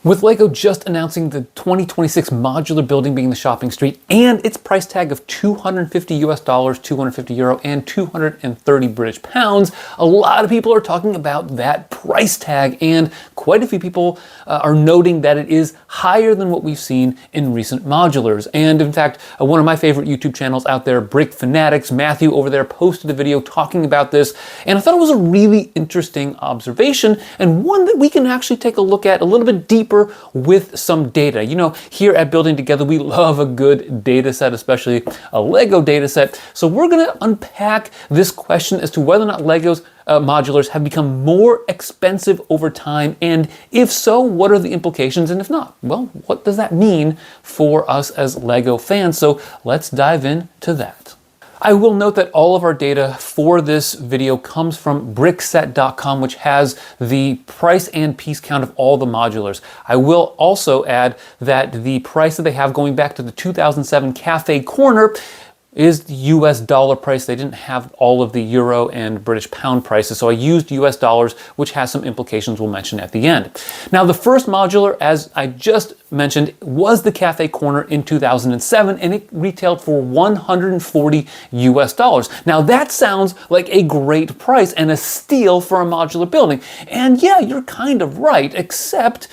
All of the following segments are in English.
With LEGO just announcing the 2026 modular building being the shopping street and its price tag of $250, 250 euro, and 230 British pounds, a lot of people are talking about that price tag, and quite a few people are noting that it is higher than what we've seen in recent modulars. And in fact, one of my favorite YouTube channels out there, Brick Fanatics, Matthew over there, posted a video talking about this, and I thought it was a really interesting observation, and one that we can actually take a look at a little bit deeper with some data. You know, here at Building Together, we love a good data set, especially a LEGO data set. So we're going to unpack this question as to whether or not LEGO's modulars have become more expensive over time, and if so, what are the implications, and if not, well, what does that mean for us as LEGO fans? So let's dive into that. I will note that all of our data for this video comes from brickset.com, which has the price and piece count of all the modulars. I will also add that the price that they have going back to the 2007 Cafe Corner is the US dollar price. They didn't have all of the euro and British pound prices, so I used US dollars, which has some implications we'll mention at the end. Now, the first modular, as I just mentioned, was the Cafe Corner in 2007, and it retailed for 140 US dollars. Now, that sounds like a great price and a steal for a modular building. And yeah, you're kind of right, except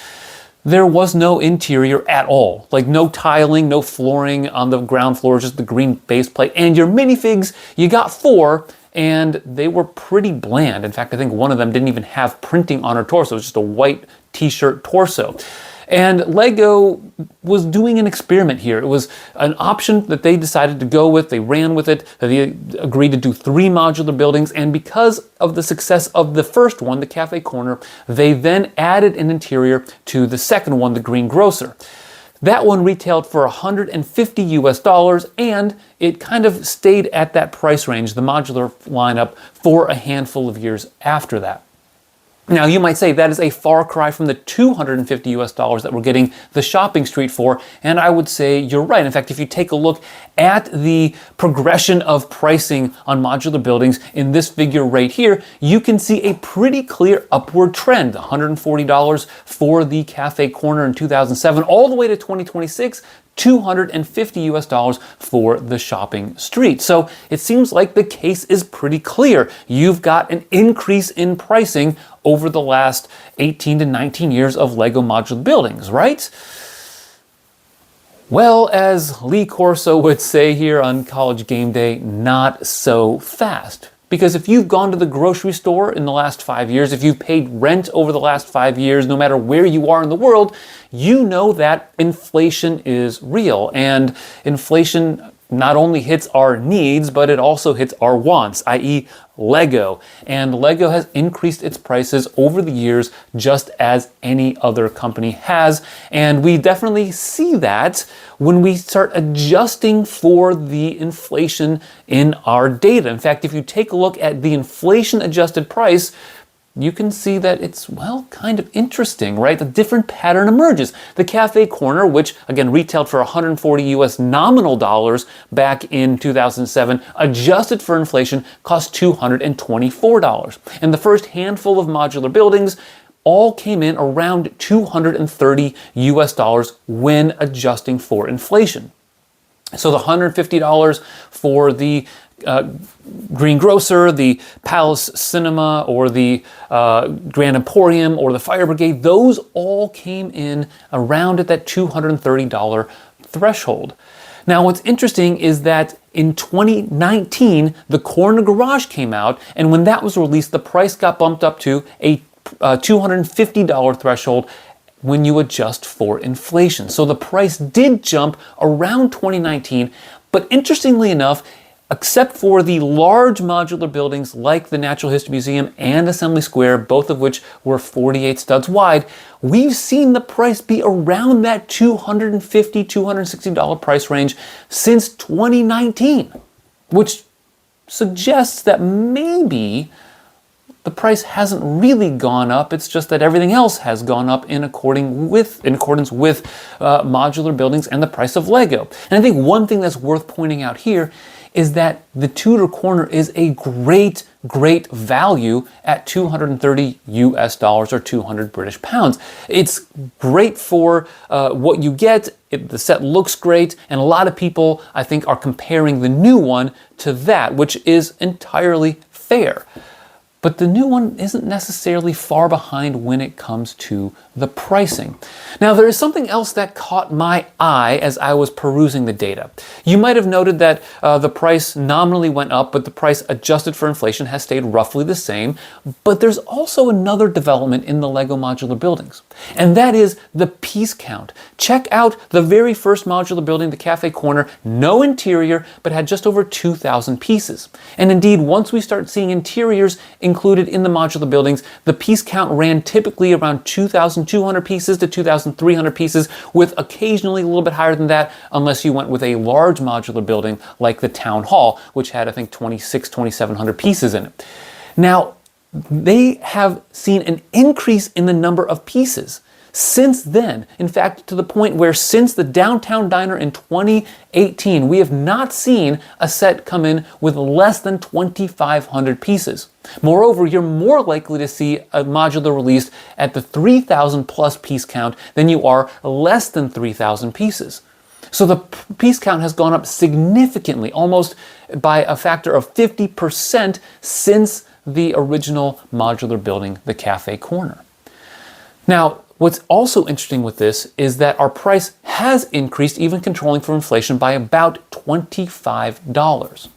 there was no interior at all. Like no tiling, no flooring on the ground floor, just the green base plate. And your minifigs, you got 4, and they were pretty bland. In fact, I think one of them didn't even have printing on her torso. It was just a white t-shirt torso. And LEGO was doing an experiment here. It was an option that they decided to go with. They ran with it. They agreed to do 3 modular buildings. And because of the success of the first one, the Cafe Corner, they then added an interior to the second one, the Green Grocer. That one retailed for 150 US dollars, and it kind of stayed at that price range, the modular lineup, for a handful of years after that. Now, you might say that is a far cry from the 250 US dollars that we're getting the shopping street for, and I would say you're right. In fact, if you take a look at the progression of pricing on modular buildings in this figure right here, you can see a pretty clear upward trend. $140 for the Cafe Corner in 2007, all the way to 2026, 250 US dollars for the shopping street. So it seems like the case is pretty clear. You've got an increase in pricing over the last 18 to 19 years of LEGO modular buildings, right? Well, as Lee Corso would say here on College Game Day, not so fast. Because if you've gone to the grocery store in the last 5 years, if you've paid rent over the last 5 years, no matter where you are in the world, you know that inflation is real. And inflation not only hits our needs, but it also hits our wants, i.e. LEGO. And LEGO has increased its prices over the years just as any other company has. And we definitely see that when we start adjusting for the inflation in our data. In fact, if you take a look at the inflation adjusted price, you can see that it's, well, kind of interesting, right? A different pattern emerges. The Cafe Corner, which again retailed for 140 US nominal dollars back in 2007, adjusted for inflation, cost $224. And the first handful of modular buildings all came in around 230 US dollars when adjusting for inflation. So the $150 for the Green Grocer, the Palace Cinema, or the Grand Emporium, or the Fire Brigade, those all came in around at that $230 threshold. Now, what's interesting is that in 2019, the Corner Garage came out, and when that was released, the price got bumped up to a $250 threshold when you adjust for inflation. So the price did jump around 2019, but interestingly enough, except for the large modular buildings like the Natural History Museum and Assembly Square, both of which were 48 studs wide, we've seen the price be around that $250, $260 price range since 2019, which suggests that maybe the price hasn't really gone up. It's just that everything else has gone up in accordance with modular buildings and the price of LEGO. And I think one thing that's worth pointing out here is that the Tudor corner is a great value at 230 US dollars or 200 British pounds. It's great for what you get. The set looks great, and a lot of people, I think, are comparing the new one to that, which is entirely fair. But the new one isn't necessarily far behind when it comes to the pricing. Now, there is something else that caught my eye as I was perusing the data. You might have noted that the price nominally went up, but the price adjusted for inflation has stayed roughly the same. But there's also another development in the Lego modular buildings, and that is the piece count. Check out the very first modular building, the Cafe Corner, no interior, but had just over 2,000 pieces. And indeed, once we start seeing interiors included in the modular buildings, the piece count ran typically around 2,200 pieces to 2,300 pieces, with occasionally a little bit higher than that, unless you went with a large modular building like the Town Hall, which had, I think, 2,700 pieces in it. Now, they have seen an increase in the number of pieces since then. In fact, to the point where since the Downtown Diner in 2018, we have not seen a set come in with less than 2,500 pieces. Moreover, you're more likely to see a modular released at the 3,000 plus piece count than you are less than 3,000 pieces. So the piece count has gone up significantly, almost by a factor of 50% since the original modular building, the Cafe Corner. Now, what's also interesting with this is that our price has increased, even controlling for inflation, by about $25.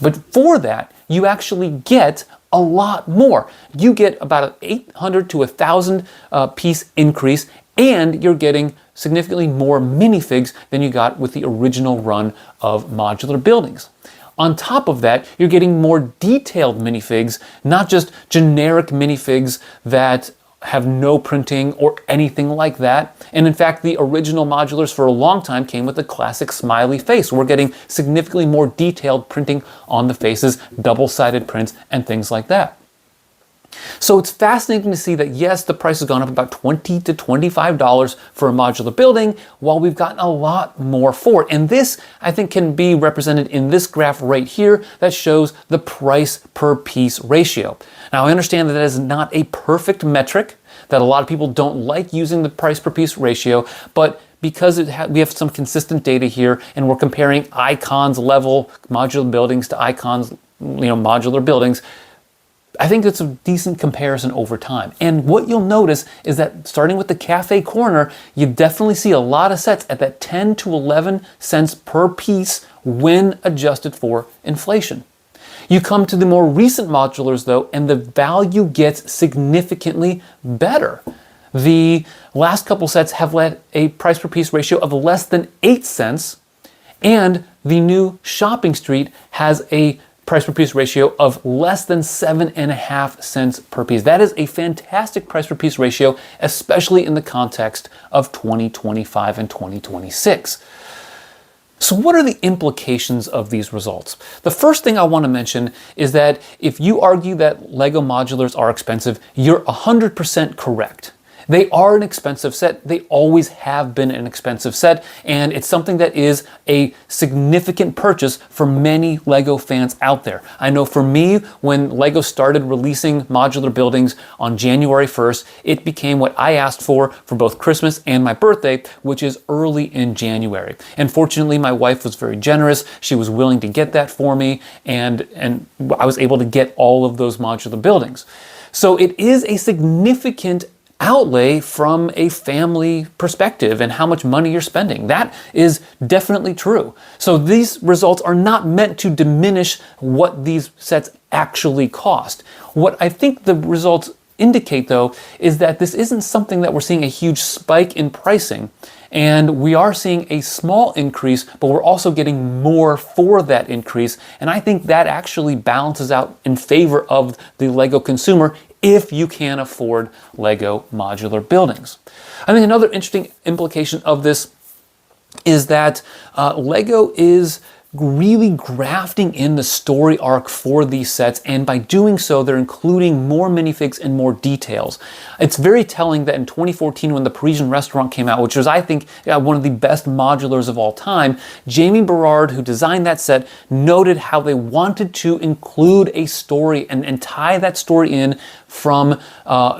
But for that, you actually get a lot more. You get about an 800 to 1,000 piece increase, and you're getting significantly more minifigs than you got with the original run of modular buildings. On top of that, you're getting more detailed minifigs, not just generic minifigs that have no printing or anything like that. And in fact, the original modulars for a long time came with the classic smiley face. We're getting significantly more detailed printing on the faces, double-sided prints, and things like that. So it's fascinating to see that, yes, the price has gone up about $20 to $25 for a modular building, while we've gotten a lot more for it. And this, I think, can be represented in this graph right here that shows the price per piece ratio. Now, I understand that is not a perfect metric, that a lot of people don't like using the price per piece ratio, but because we have some consistent data here, and we're comparing icons level modular buildings to icons, modular buildings, I think it's a decent comparison over time. And what you'll notice is that starting with the Cafe Corner, you definitely see a lot of sets at that 10 to 11 cents per piece when adjusted for inflation. You come to the more recent modulars though, and the value gets significantly better. The last couple sets have led a price per piece ratio of less than 8 cents, and the new Shopping Street has a price per piece ratio of less than 7.5 cents per piece. That is a fantastic price per piece ratio, especially in the context of 2025 and 2026. So what are the implications of these results? The first thing I want to mention is that if you argue that Lego modulars are expensive, you're 100% correct. They are an expensive set. They always have been an expensive set, and it's something that is a significant purchase for many Lego fans out there. I know for me, when Lego started releasing modular buildings on January 1st, it became what I asked for both Christmas and my birthday, which is early in January. And fortunately, my wife was very generous. She was willing to get that for me, and I was able to get all of those modular buildings. So it is a significant outlay from a family perspective and how much money you're spending. That is definitely true. So these results are not meant to diminish what these sets actually cost. What I think the results indicate, though, is that this isn't something that we're seeing a huge spike in pricing, and we are seeing a small increase, but we're also getting more for that increase. And I think that actually balances out in favor of the Lego consumer if you can afford Lego modular buildings. I think another interesting implication of this is that Lego is really grafting in the story arc for these sets, and by doing so, they're including more minifigs and more details. It's very telling that in 2014, when the Parisian Restaurant came out, which was, I think, one of the best modulars of all time, Jamie Berard, who designed that set, noted how they wanted to include a story and tie that story in from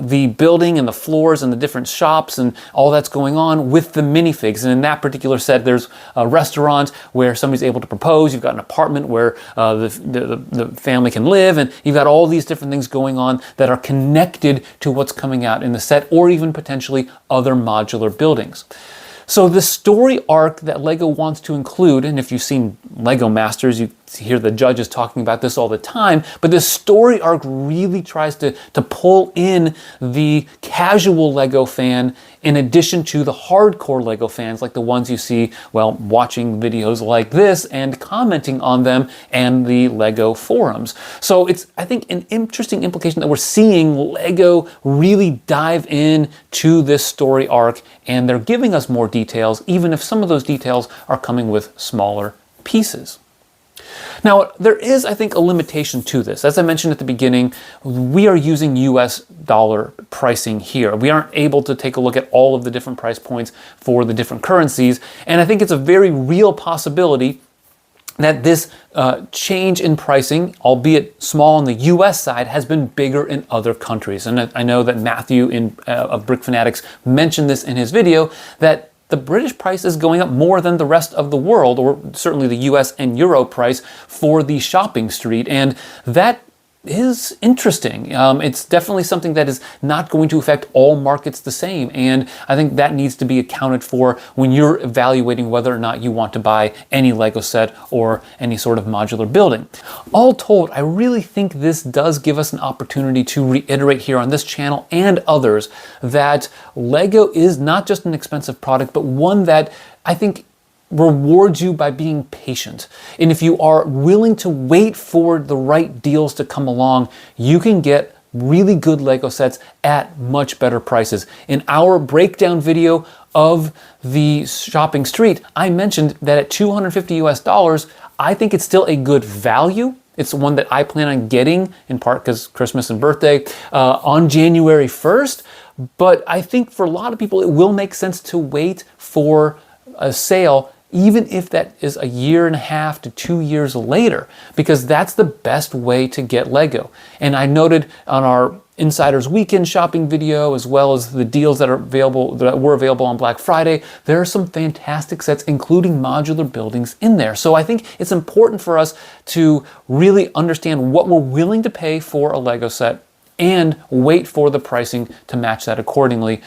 the building and the floors and the different shops and all that's going on with the minifigs. And in that particular set, there's a restaurant where somebody's able to propose. You've got an apartment where the family can live, and you've got all these different things going on that are connected to what's coming out in the set, or even potentially other modular buildings. So the story arc that LEGO wants to include, and if you've seen LEGO Masters, you hear the judges talking about this all the time, but this story arc really tries to pull in the casual LEGO fan in addition to the hardcore LEGO fans, like the ones you see, well, watching videos like this and commenting on them and the LEGO forums. So it's, I think, an interesting implication that we're seeing LEGO really dive in to this story arc, and they're giving us more details, even if some of those details are coming with smaller pieces. Now, there is, I think, a limitation to this. As I mentioned at the beginning, we are using US dollar pricing here. We aren't able to take a look at all of the different price points for the different currencies, and I think it's a very real possibility that this change in pricing, albeit small on the US side, has been bigger in other countries. And I know that Matthew of Brick Fanatics mentioned this in his video, that the British price is going up more than the rest of the world, or certainly the US and Euro price for the shopping street. And that is interesting. It's definitely something that is not going to affect all markets the same. And I think that needs to be accounted for when you're evaluating whether or not you want to buy any LEGO set or any sort of modular building. All told, I really think this does give us an opportunity to reiterate here on this channel and others that LEGO is not just an expensive product, but one that I think rewards you by being patient. And if you are willing to wait for the right deals to come along, you can get really good LEGO sets at much better prices. In our breakdown video of the shopping street, I mentioned that at $250 US, I think it's still a good value. It's one that I plan on getting, in part because Christmas and birthday, on January 1st. But I think for a lot of people, it will make sense to wait for a sale, even if that is a year and a half to 2 years later, because that's the best way to get LEGO. And I noted on our Insiders Weekend shopping video, as well as the deals that were available on Black Friday, there are some fantastic sets, including modular buildings in there. So I think it's important for us to really understand what we're willing to pay for a LEGO set and wait for the pricing to match that accordingly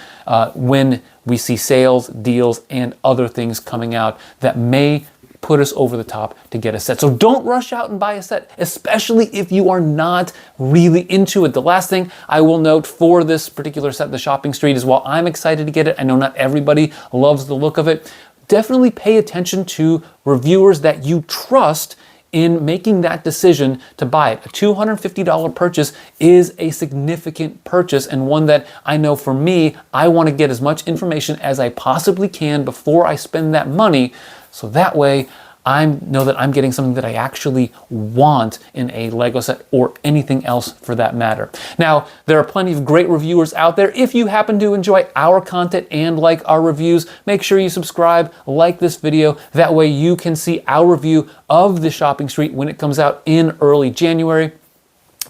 when we see sales, deals, and other things coming out that may put us over the top to get a set. So don't rush out and buy a set, especially if you are not really into it. The last thing I will note for this particular set, the shopping street, is while I'm excited to get it, I know not everybody loves the look of it, definitely pay attention to reviewers that you trust in making that decision to buy it. A $250 purchase is a significant purchase, and one that I know for me, I want to get as much information as I possibly can before I spend that money, so that way I know that I'm getting something that I actually want in a LEGO set or anything else for that matter. Now, there are plenty of great reviewers out there. If you happen to enjoy our content and like our reviews, make sure you subscribe, like this video. That way you can see our review of the shopping street when it comes out in early January,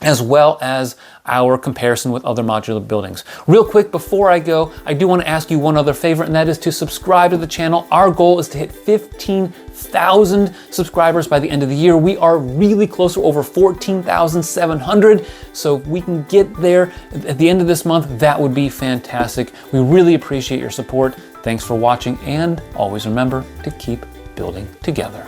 as well as our comparison with other modular buildings. Real quick before I go, I do want to ask you one other favor, and that is to subscribe to the channel. Our goal is to hit 15,000 subscribers by the end of the year. We are really close to over 14,700. So if we can get there at the end of this month, that would be fantastic. We really appreciate your support. Thanks for watching, and always remember to keep building together.